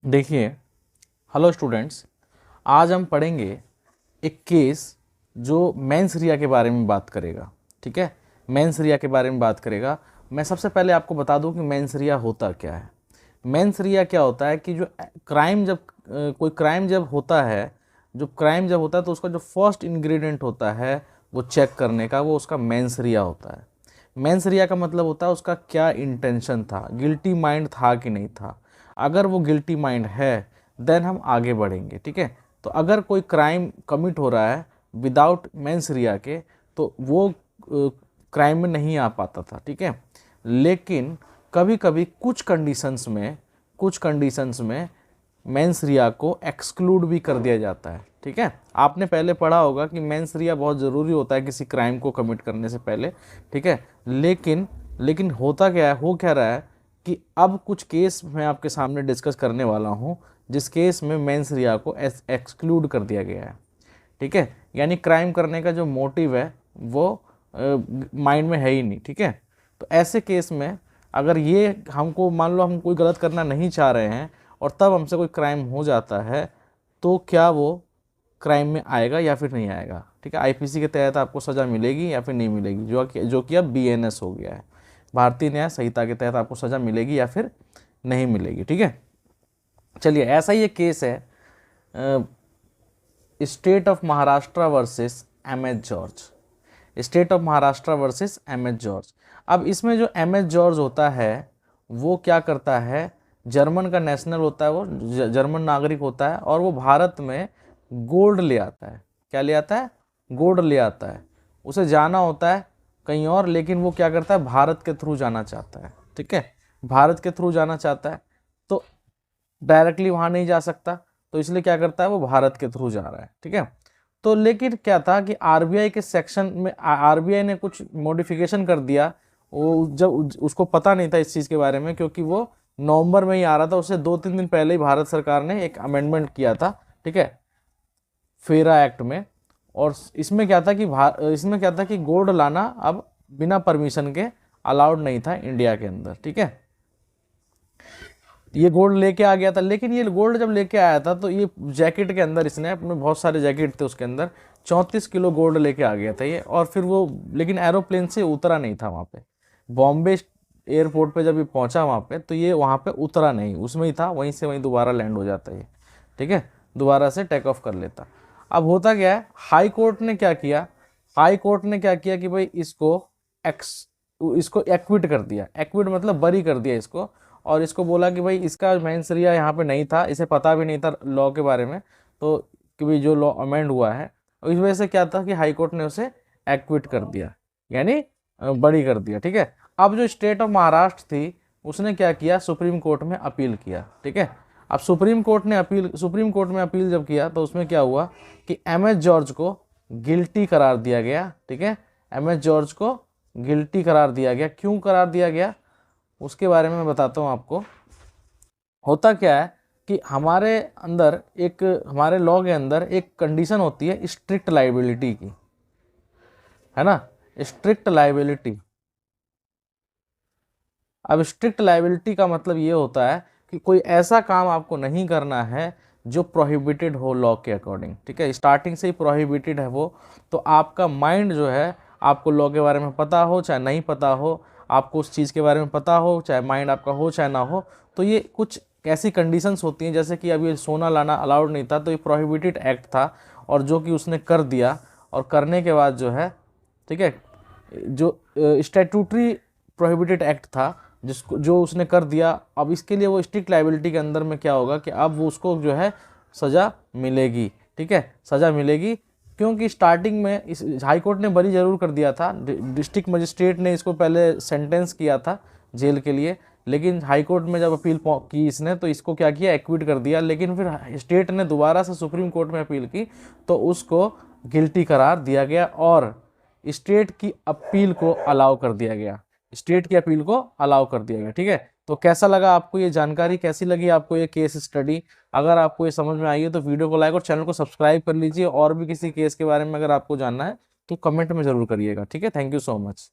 देखिए, hello students, आज हम पढ़ेंगे एक केस जो मेंस रिया के बारे में बात करेगा। ठीक है, मेंस रिया के बारे में बात करेगा। मैं सबसे पहले आपको बता दूं कि मेंस रिया होता क्या है। मेंस रिया क्या होता है कि जो क्राइम जब कोई क्राइम जब होता है, तो उसका जो फर्स्ट इंग्रेडिएंट होता है वो चेक करने का, वो उसका मेंस रिया होता है। मेंस रिया का मतलब होता है उसका क्या इंटेंशन था, गिल्टी माइंड था कि नहीं था। अगर वो गिल्टी माइंड है देन हम आगे बढ़ेंगे। ठीक है, तो अगर कोई क्राइम कमिट हो रहा है विदाउट मेंस रिया के तो वो क्राइम में नहीं आ पाता था। ठीक है, लेकिन कभी कभी कुछ कंडीशंस में मेंस रिया को एक्सक्लूड भी कर दिया जाता है। ठीक है, आपने पहले पढ़ा होगा कि मेंस रिया बहुत ज़रूरी होता है किसी क्राइम को कमिट करने से पहले। ठीक है, लेकिन लेकिन होता क्या है, हो क्या रहा है कि अब कुछ केस मैं आपके सामने डिस्कस करने वाला हूं जिस केस में मेंस रिया को एक्सक्लूड कर दिया गया है। ठीक है, यानी क्राइम करने का जो मोटिव है वो माइंड में है ही नहीं। ठीक है, तो ऐसे केस में अगर ये हमको मान लो हम कोई गलत करना नहीं चाह रहे हैं और तब हमसे कोई क्राइम हो जाता है तो क्या वो क्राइम में आएगा या फिर नहीं आएगा। ठीक है, आईपीसी के तहत आपको सज़ा मिलेगी या फिर नहीं मिलेगी, जो कि अब बीएनएस हो गया है, भारतीय न्याय संहिता के तहत आपको सज़ा मिलेगी या फिर नहीं मिलेगी। ठीक है, चलिए ऐसा ही एक केस है state of Maharashtra versus M H George. State of Maharashtra versus M H George. अब इसमें जो एम एच जॉर्ज होता है वो क्या करता है, जर्मन का नेशनल होता है, वो जर्मन नागरिक होता है और वो भारत में गोल्ड ले आता है। क्या ले आता है? गोल्ड ले आता है। उसे जाना होता है कहीं और, लेकिन वो क्या करता है, भारत के थ्रू जाना चाहता है। ठीक है, भारत के थ्रू जाना चाहता है तो डायरेक्टली वहाँ नहीं जा सकता, तो इसलिए क्या करता है, वो भारत के थ्रू जा रहा है। ठीक है, तो लेकिन क्या था कि आरबीआई के सेक्शन में आरबीआई ने कुछ मॉडिफिकेशन कर दिया। वो जब उसको पता नहीं था इस चीज़ के बारे में, क्योंकि वो नवंबर में ही आ रहा था, उससे 2-3 दिन पहले ही भारत सरकार ने एक अमेंडमेंट किया था। ठीक है, फेरा एक्ट में। और इसमें क्या था कि गोल्ड लाना अब बिना परमिशन के अलाउड नहीं था इंडिया के अंदर। ठीक है, ये गोल्ड लेके आ गया था, लेकिन ये गोल्ड जब लेके आया था तो ये जैकेट के अंदर, इसने अपने बहुत सारे जैकेट थे उसके अंदर 34 किलो गोल्ड लेके आ गया था ये। और फिर वो लेकिन एरोप्लेन से उतरा नहीं था वहाँ पे, बॉम्बे एयरपोर्ट पे जब ये पहुंचा वहाँ पे तो ये वहाँ पे उतरा नहीं, उसमें ही था, वहीं से वहीं दोबारा लैंड हो जाता ये। ठीक है, दोबारा से टेक ऑफ कर लेता। अब होता क्या है, हाई कोर्ट ने क्या किया, कि भाई इसको एक्विट कर दिया। एक्विट मतलब बरी कर दिया इसको, और इसको बोला कि भाई इसका मेंस रिया यहाँ पे नहीं था, इसे पता भी नहीं था लॉ के बारे में, तो कि भाई जो लॉ अमेंड हुआ है, और इस वजह से क्या था कि हाई कोर्ट ने उसे एक्विट कर दिया, यानी बरी कर दिया। ठीक है, अब जो स्टेट ऑफ महाराष्ट्र थी उसने क्या किया, सुप्रीम कोर्ट में अपील किया। ठीक है, अब सुप्रीम कोर्ट में अपील जब किया तो उसमें क्या हुआ कि एम एच जॉर्ज को गिल्टी करार दिया गया। ठीक है, एम एच जॉर्ज को गिल्टी करार दिया गया। क्यों करार दिया गया उसके बारे में मैं बताता हूँ आपको। होता क्या है कि हमारे लॉ के अंदर एक कंडीशन होती है स्ट्रिक्ट लाइबिलिटी की, है ना, स्ट्रिक्ट लाइबिलिटी। अब स्ट्रिक्ट लाइबिलिटी का मतलब ये होता है कि कोई ऐसा काम आपको नहीं करना है जो प्रोहिबिटेड हो लॉ के अकॉर्डिंग। ठीक है, स्टार्टिंग से ही प्रोहिबिटेड है वो, तो आपका माइंड जो है, आपको लॉ के बारे में पता हो चाहे नहीं पता हो, आपको उस चीज़ के बारे में पता हो चाहे माइंड आपका हो चाहे ना हो, तो ये कुछ ऐसी कंडीशंस होती हैं, जैसे कि अब ये सोना लाना अलाउड नहीं था तो ये प्रोहिबिटेड एक्ट था, और जो कि उसने कर दिया, और करने के बाद जो है, ठीक है, जो स्टैट्यूटरी प्रोहिबिटेड एक्ट था जिसको जो उसने कर दिया, अब इसके लिए वो स्ट्रिक्ट लाइबिलिटी के अंदर में क्या होगा कि अब वो उसको जो है सज़ा मिलेगी। ठीक है, सज़ा मिलेगी, क्योंकि स्टार्टिंग में इस हाई कोर्ट ने बरी जरूर कर दिया था, डिस्ट्रिक्ट मजिस्ट्रेट ने इसको पहले सेंटेंस किया था जेल के लिए, लेकिन हाई कोर्ट में जब अपील की इसने तो इसको क्या किया, एक्विट कर दिया। लेकिन फिर स्टेट ने दोबारा से सुप्रीम कोर्ट में अपील की तो उसको गिल्टी करार दिया गया, और स्टेट की अपील को अलाउ कर दिया गया, स्टेट की अपील को अलाउ कर दिया गया। ठीक है, तो कैसा लगा आपको ये जानकारी, कैसी लगी आपको ये केस स्टडी? अगर आपको ये समझ में आई है तो वीडियो को लाइक और चैनल को सब्सक्राइब कर लीजिए, और भी किसी केस के बारे में अगर आपको जानना है तो कमेंट में जरूर करिएगा। ठीक है, थैंक यू सो मच।